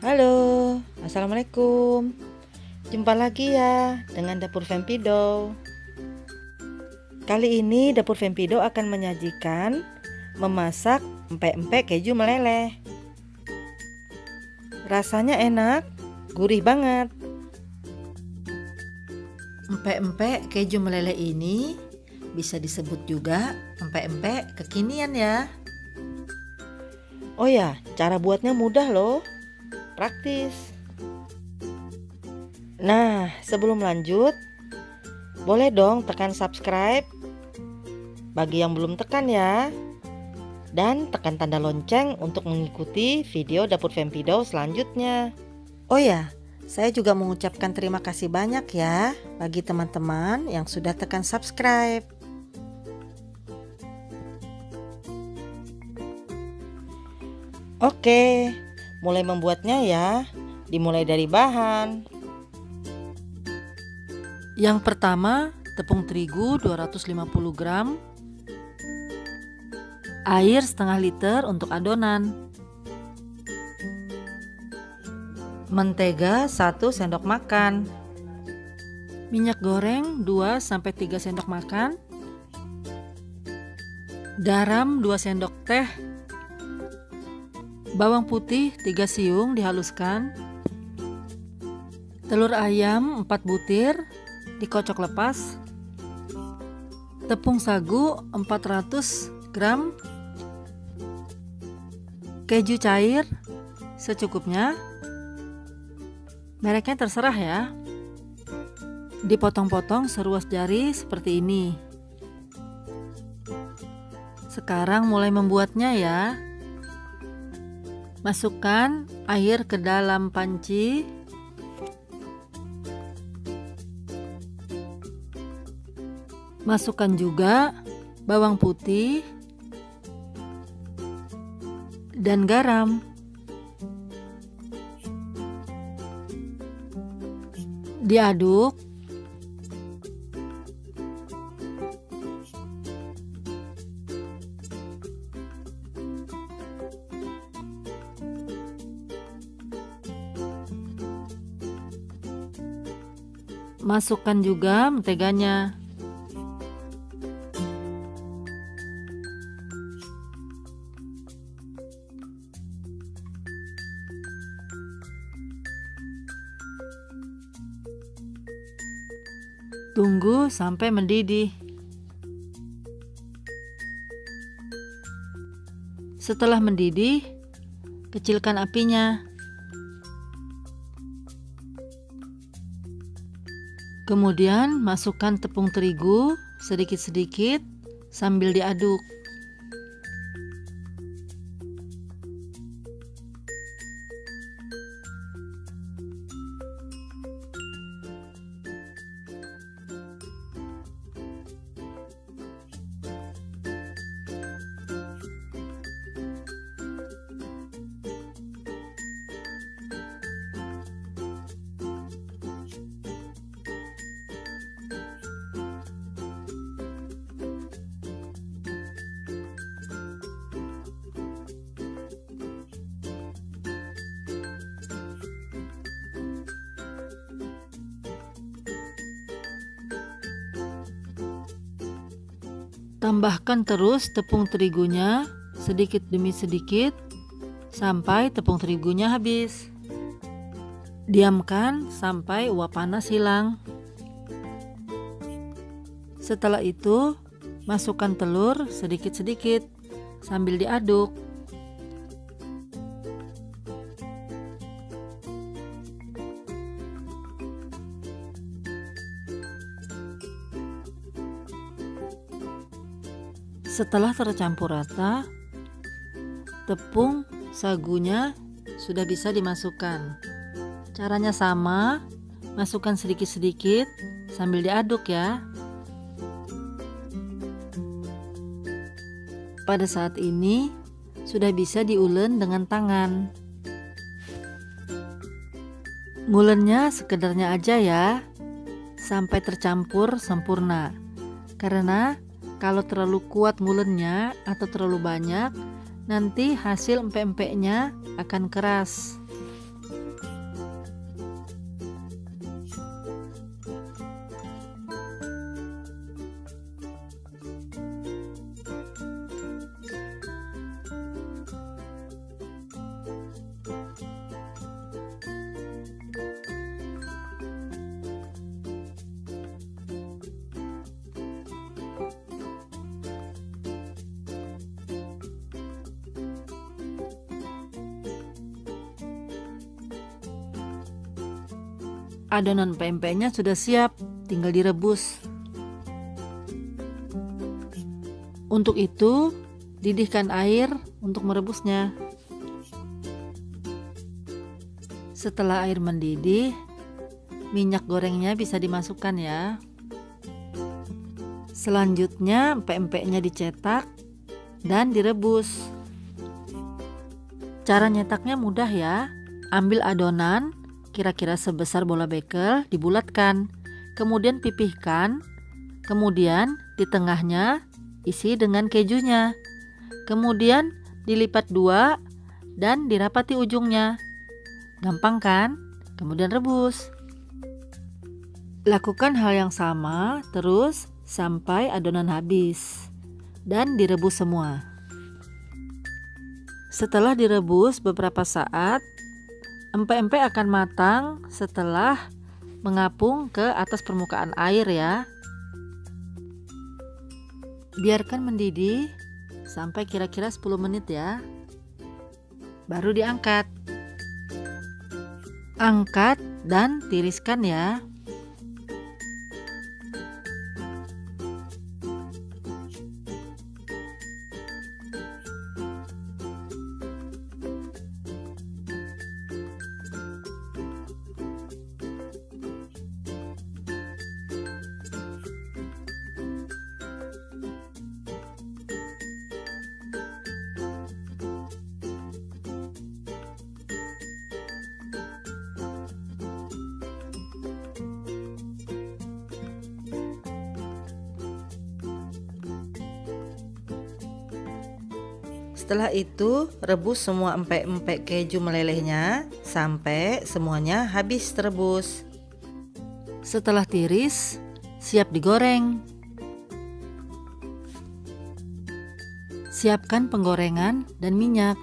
Halo, assalamualaikum. Jumpa lagi ya dengan Dapur Fempido. Kali ini Dapur Fempido akan menyajikan memasak empek-empek keju meleleh. Rasanya enak, gurih banget. Empek-empek keju meleleh ini bisa disebut juga empek-empek kekinian ya. Oh ya, cara buatnya mudah loh. Praktis. Nah, sebelum lanjut, boleh dong tekan subscribe bagi yang belum tekan ya. Dan tekan tanda lonceng untuk mengikuti video Dapur Fempido selanjutnya. Oh ya, saya juga mengucapkan terima kasih banyak ya bagi teman-teman yang sudah tekan subscribe. Oke, mulai membuatnya ya. Dimulai dari bahan. Yang pertama, tepung terigu 250 gram, air setengah liter untuk adonan, mentega 1 sendok makan, minyak goreng 2-3 sendok makan, garam 2 sendok teh, bawang putih 3 siung dihaluskan, telur ayam 4 butir dikocok lepas, tepung sagu 400 gram, keju cair secukupnya, mereknya terserah ya, dipotong-potong seruas jari seperti ini. Sekarang mulai membuatnya ya. Masukkan air ke dalam panci. Masukkan juga bawang putih dan garam. Diaduk. Masukkan juga menteganya. Tunggu sampai mendidih. Setelah mendidih, kecilkan apinya. Kemudian masukkan tepung terigu sedikit-sedikit sambil diaduk. Tambahkan terus tepung terigunya sedikit demi sedikit sampai tepung terigunya habis. Diamkan sampai uap panas hilang. Setelah itu, masukkan telur sedikit-sedikit sambil diaduk. Setelah tercampur rata, tepung sagunya sudah bisa dimasukkan. Caranya sama, masukkan sedikit-sedikit sambil diaduk ya. Pada saat ini sudah bisa diulen dengan tangan. Ngulennya sekedarnya aja ya, sampai tercampur sempurna. Karena Kalau terlalu kuat ngulennya atau terlalu banyak, nanti hasil empek-empeknya akan keras. Adonan pempeknya sudah siap, tinggal direbus. Untuk itu, didihkan air untuk merebusnya. Setelah air mendidih, minyak gorengnya bisa dimasukkan ya. Selanjutnya, pempeknya dicetak dan direbus. Cara nyetaknya mudah ya. Ambil adonan kira-kira sebesar bola bekel, dibulatkan, kemudian pipihkan, kemudian di tengahnya isi dengan kejunya, kemudian dilipat dua dan dirapati ujungnya. Gampang kan? Kemudian rebus. Lakukan hal yang sama terus sampai adonan habis dan direbus semua. Setelah direbus beberapa saat, empek-empek akan matang setelah mengapung ke atas permukaan air ya. Biarkan mendidih sampai kira-kira 10 menit ya. Baru diangkat. Angkat dan tiriskan ya. Setelah itu, rebus semua empek-empek keju melelehnya sampai semuanya habis terebus. Setelah tiris, siap digoreng. Siapkan penggorengan dan minyak.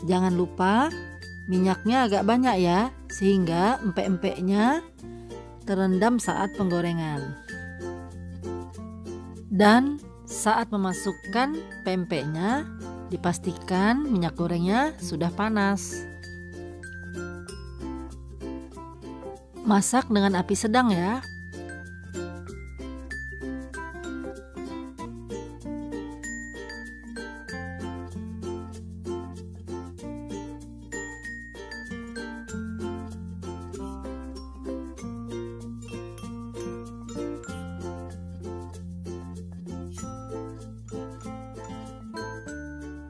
Jangan lupa minyaknya agak banyak ya, sehingga empek-empeknya terendam saat penggorengan. Dan saat memasukkan pempeknya, dipastikan minyak gorengnya sudah panas. Masak dengan api sedang ya.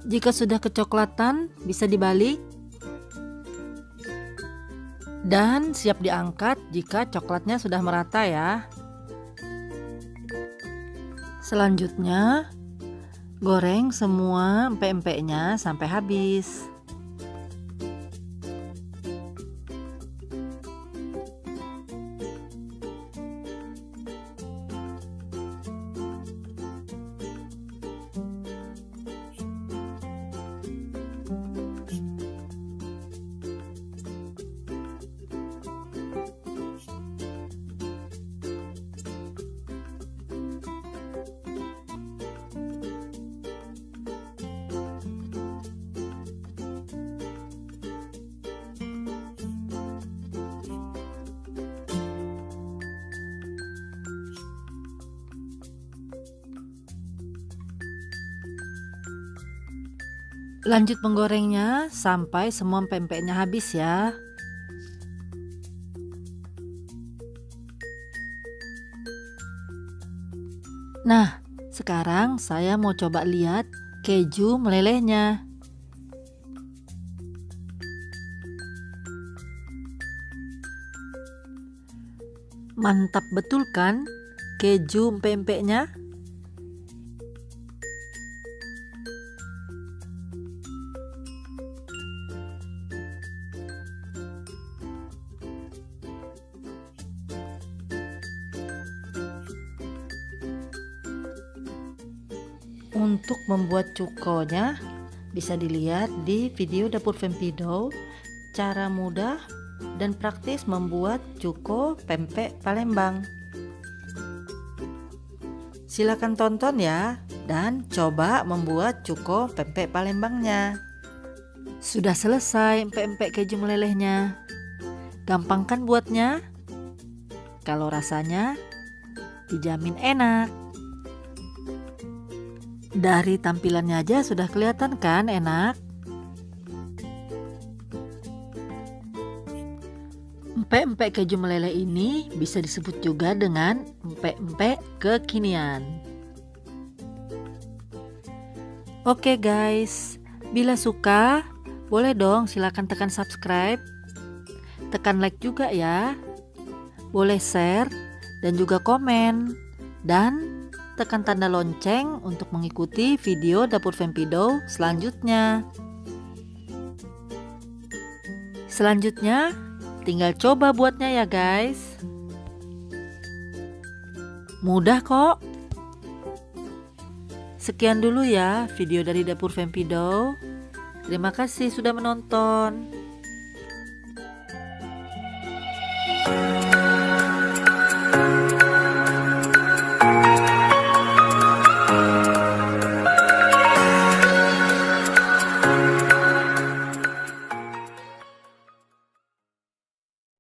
Jika sudah kecoklatan, bisa dibalik dan siap diangkat jika coklatnya sudah merata ya. Selanjutnya, goreng semua empek-empeknya sampai habis. Lanjut menggorengnya sampai semua pempeknya habis ya. Nah, sekarang saya mau coba lihat keju melelehnya. Mantap betul kan keju pempeknya? Untuk membuat cukonya bisa dilihat di video Dapur Fempido, cara mudah dan praktis membuat cuko pempek Palembang. Silakan tonton ya dan coba membuat cuko pempek Palembangnya. Sudah selesai empek-empek keju melelehnya. Gampang kan buatnya? Kalau rasanya dijamin enak. Dari tampilannya aja sudah kelihatan kan enak? Empek-empek keju meleleh ini bisa disebut juga dengan empek-empek kekinian. Oke guys, bila suka boleh dong silakan tekan subscribe, tekan like juga ya, boleh share dan juga komen, dan tekan tanda lonceng untuk mengikuti video Dapur Fempido selanjutnya. Selanjutnya tinggal coba buatnya ya guys. Mudah kok. Sekian dulu ya video dari Dapur Fempido. Terima kasih sudah menonton.